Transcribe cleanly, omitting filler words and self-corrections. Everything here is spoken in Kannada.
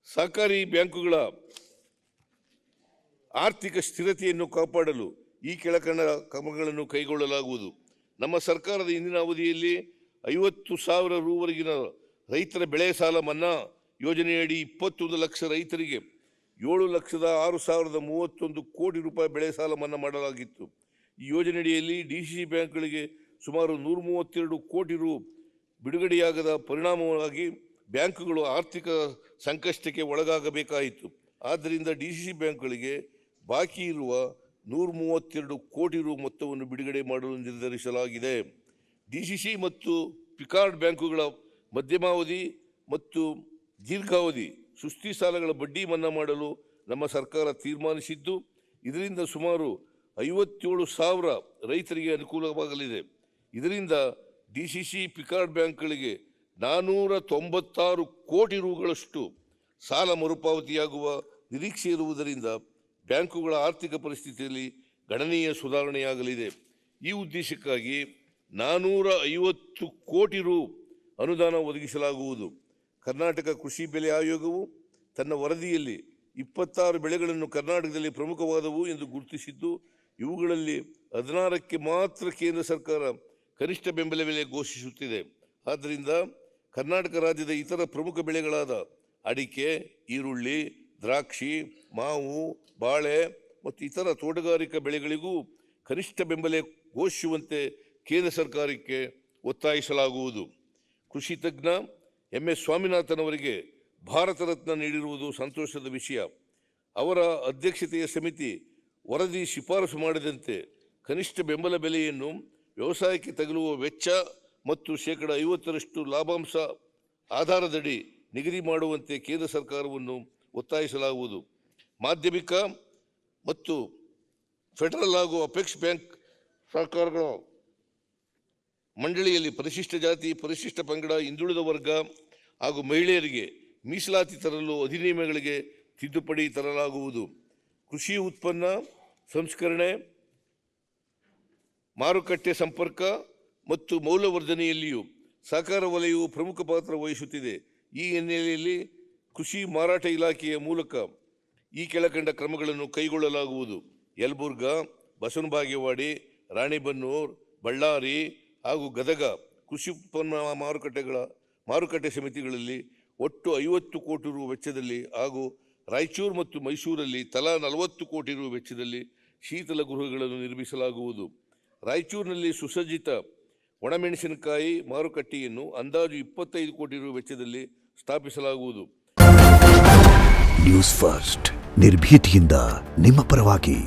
ಸಹಕಾರಿ ಬ್ಯಾಂಕುಗಳ ಆರ್ಥಿಕ ಸ್ಥಿರತೆಯನ್ನು ಕಾಪಾಡಲು ಈ ಕೆಳಕಂಡ ಕ್ರಮಗಳನ್ನು ಕೈಗೊಳ್ಳಲಾಗುವುದು. ನಮ್ಮ ಸರ್ಕಾರದ ಇಂದಿನ ಅವಧಿಯಲ್ಲಿ 50,000 ರೂವರೆಗಿನ ರೈತರ ಬೆಳೆ ಸಾಲ ಮನ್ನಾ ಯೋಜನೆಯಡಿ 21 ಲಕ್ಷ ರೈತರಿಗೆ 7,06,031 ಕೋಟಿ ರೂಪಾಯಿ ಬೆಳೆ ಸಾಲ ಮನ್ನಾ ಮಾಡಲಾಗಿತ್ತು. ಈ ಯೋಜನೆಯಡಿಯಲ್ಲಿ ಡಿಸಿಸಿ ಬ್ಯಾಂಕ್ಗಳಿಗೆ ಸುಮಾರು 132 ಕೋಟಿ ರು ಬಿಡುಗಡೆಯಾಗದ ಪರಿಣಾಮವಾಗಿ ಬ್ಯಾಂಕುಗಳು ಆರ್ಥಿಕ ಸಂಕಷ್ಟಕ್ಕೆ ಒಳಗಾಗಬೇಕಾಯಿತು. ಆದ್ದರಿಂದ ಡಿಸಿಸಿ ಬ್ಯಾಂಕ್ಗಳಿಗೆ ಬಾಕಿ ಇರುವ 132 ಕೋಟಿ ರು ಮೊತ್ತವನ್ನು ಬಿಡುಗಡೆ ಮಾಡಲು ನಿರ್ಧರಿಸಲಾಗಿದೆ. ಡಿಸಿಸಿ ಮತ್ತು ಪಿಕಾರ್ಡ್ ಬ್ಯಾಂಕುಗಳ ಮಧ್ಯಮಾವಧಿ ಮತ್ತು ದೀರ್ಘಾವಧಿ ಸುಸ್ತಿ ಸಾಲಗಳ ಬಡ್ಡಿ ಮನ್ನಾ ಮಾಡಲು ನಮ್ಮ ಸರ್ಕಾರ ತೀರ್ಮಾನಿಸಿದ್ದು, ಇದರಿಂದ ಸುಮಾರು 57,000 ರೈತರಿಗೆ ಅನುಕೂಲವಾಗಲಿದೆ. ಇದರಿಂದ ಡಿಸಿಸಿ ಪಿಕಾರ್ಡ್ ಬ್ಯಾಂಕ್ಗಳಿಗೆ 496 ಕೋಟಿ ರುಗಳಷ್ಟು ಸಾಲ ಮರುಪಾವತಿಯಾಗುವ ನಿರೀಕ್ಷೆ ಇರುವುದರಿಂದ ಬ್ಯಾಂಕುಗಳ ಆರ್ಥಿಕ ಪರಿಸ್ಥಿತಿಯಲ್ಲಿ ಗಣನೀಯ ಸುಧಾರಣೆಯಾಗಲಿದೆ. ಈ ಉದ್ದೇಶಕ್ಕಾಗಿ 450 ಕೋಟಿ ರು ಅನುದಾನ ಒದಗಿಸಲಾಗುವುದು. ಕರ್ನಾಟಕ ಕೃಷಿ ಬೆಲೆ ಆಯೋಗವು ತನ್ನ ವರದಿಯಲ್ಲಿ 26 ಬೆಳೆಗಳನ್ನು ಕರ್ನಾಟಕದಲ್ಲಿ ಪ್ರಮುಖವಾದವು ಎಂದು ಗುರುತಿಸಿದ್ದು, ಇವುಗಳಲ್ಲಿ 16ಕ್ಕೆ ಮಾತ್ರ ಕೇಂದ್ರ ಸರ್ಕಾರ ಕನಿಷ್ಠ ಬೆಂಬಲ ಬೆಲೆ ಘೋಷಿಸುತ್ತಿದೆ. ಆದ್ದರಿಂದ ಕರ್ನಾಟಕ ರಾಜ್ಯದ ಇತರ ಪ್ರಮುಖ ಬೆಳೆಗಳಾದ ಅಡಿಕೆ, ಈರುಳ್ಳಿ, ದ್ರಾಕ್ಷಿ, ಮಾವು, ಬಾಳೆ ಮತ್ತು ಇತರ ತೋಟಗಾರಿಕಾ ಬೆಳೆಗಳಿಗೂ ಕನಿಷ್ಠ ಬೆಂಬಲ ಘೋಷಿಸುವಂತೆ ಕೇಂದ್ರ ಸರ್ಕಾರಕ್ಕೆ ಒತ್ತಾಯಿಸಲಾಗುವುದು. ಕೃಷಿ ತಜ್ಞ MS ಸ್ವಾಮಿನಾಥನ್ ಅವರಿಗೆ ಭಾರತ ರತ್ನ ನೀಡಿರುವುದು ಸಂತೋಷದ ವಿಷಯ. ಅವರ ಅಧ್ಯಕ್ಷತೆಯ ಸಮಿತಿ ವರದಿ ಶಿಫಾರಸು ಮಾಡಿದಂತೆ ಕನಿಷ್ಠ ಬೆಂಬಲ ಬೆಲೆಯನ್ನು ವ್ಯವಸಾಯಕ್ಕೆ ತಗಲುವ ವೆಚ್ಚ ಮತ್ತು 50% ಲಾಭಾಂಶ ಆಧಾರದಡಿ ನಿಗದಿ ಮಾಡುವಂತೆ ಕೇಂದ್ರ ಸರ್ಕಾರವನ್ನು ಒತ್ತಾಯಿಸಲಾಗುವುದು. ಮಾಧ್ಯಮಿಕ ಮತ್ತು ಫೆಡರಲ್ ಹಾಗೂ ಅಪೆಕ್ಸ್ ಬ್ಯಾಂಕ್ ಸರ್ಕಾರಗಳ ಮಂಡಳಿಯಲ್ಲಿ ಪರಿಶಿಷ್ಟ ಜಾತಿ, ಪರಿಶಿಷ್ಟ ಪಂಗಡ, ಹಿಂದುಳಿದ ವರ್ಗ ಹಾಗೂ ಮಹಿಳೆಯರಿಗೆ ಮೀಸಲಾತಿ ತರಲು ಅಧಿನಿಯಮಗಳಿಗೆ ತಿದ್ದುಪಡಿ ತರಲಾಗುವುದು. ಕೃಷಿ ಉತ್ಪನ್ನ ಸಂಸ್ಕರಣೆ, ಮಾರುಕಟ್ಟೆ ಸಂಪರ್ಕ ಮತ್ತು ಮೌಲ್ಯವರ್ಧನೆಯಲ್ಲಿಯೂ ಸಹಕಾರ ವಲಯವು ಪ್ರಮುಖ ಪಾತ್ರ ವಹಿಸುತ್ತಿದೆ. ಈ ಹಿನ್ನೆಲೆಯಲ್ಲಿ ಕೃಷಿ ಮಾರಾಟ ಇಲಾಖೆಯ ಮೂಲಕ ಈ ಕೆಳಕಂಡ ಕ್ರಮಗಳನ್ನು ಕೈಗೊಳ್ಳಲಾಗುವುದು. ಯಲಬುರ್ಗಾ, ಬಸವನಬಾಗೇವಾಡಿ, ರಾಣಿಬೆನ್ನೂರು, ಬಳ್ಳಾರಿ ಹಾಗೂ ಗದಗ ಕೃಷಿ ಉತ್ಪನ್ನ ಮಾರುಕಟ್ಟೆ ಸಮಿತಿಗಳಲ್ಲಿ ಒಟ್ಟು 50 ಕೋಟಿ ರು ವೆಚ್ಚದಲ್ಲಿ ಹಾಗೂ ರಾಯಚೂರು ಮತ್ತು ಮೈಸೂರಲ್ಲಿ ತಲಾ 40 ಕೋಟಿ ರು ವೆಚ್ಚದಲ್ಲಿ ಶೀತಲ ಗೃಹಗಳನ್ನು ನಿರ್ಮಿಸಲಾಗುವುದು. ರಾಯಚೂರಿನಲ್ಲಿ ಸುಸಜ್ಜಿತ ಒಣಮೆಣಸಿನಕಾಯಿ ಮಾರುಕಟ್ಟೆಯನ್ನು ಅಂದಾಜು 25 ಕೋಟಿ ರು ವೆಚ್ಚದಲ್ಲಿ ಸ್ಥಾಪಿಸಲಾಗುವುದು. ನ್ಯೂಸ್ ಫಸ್ಟ್ ನಿರ್ಭೀತಿಯಿಂದ ನಿಮ್ಮ ಪರವಾಗಿ.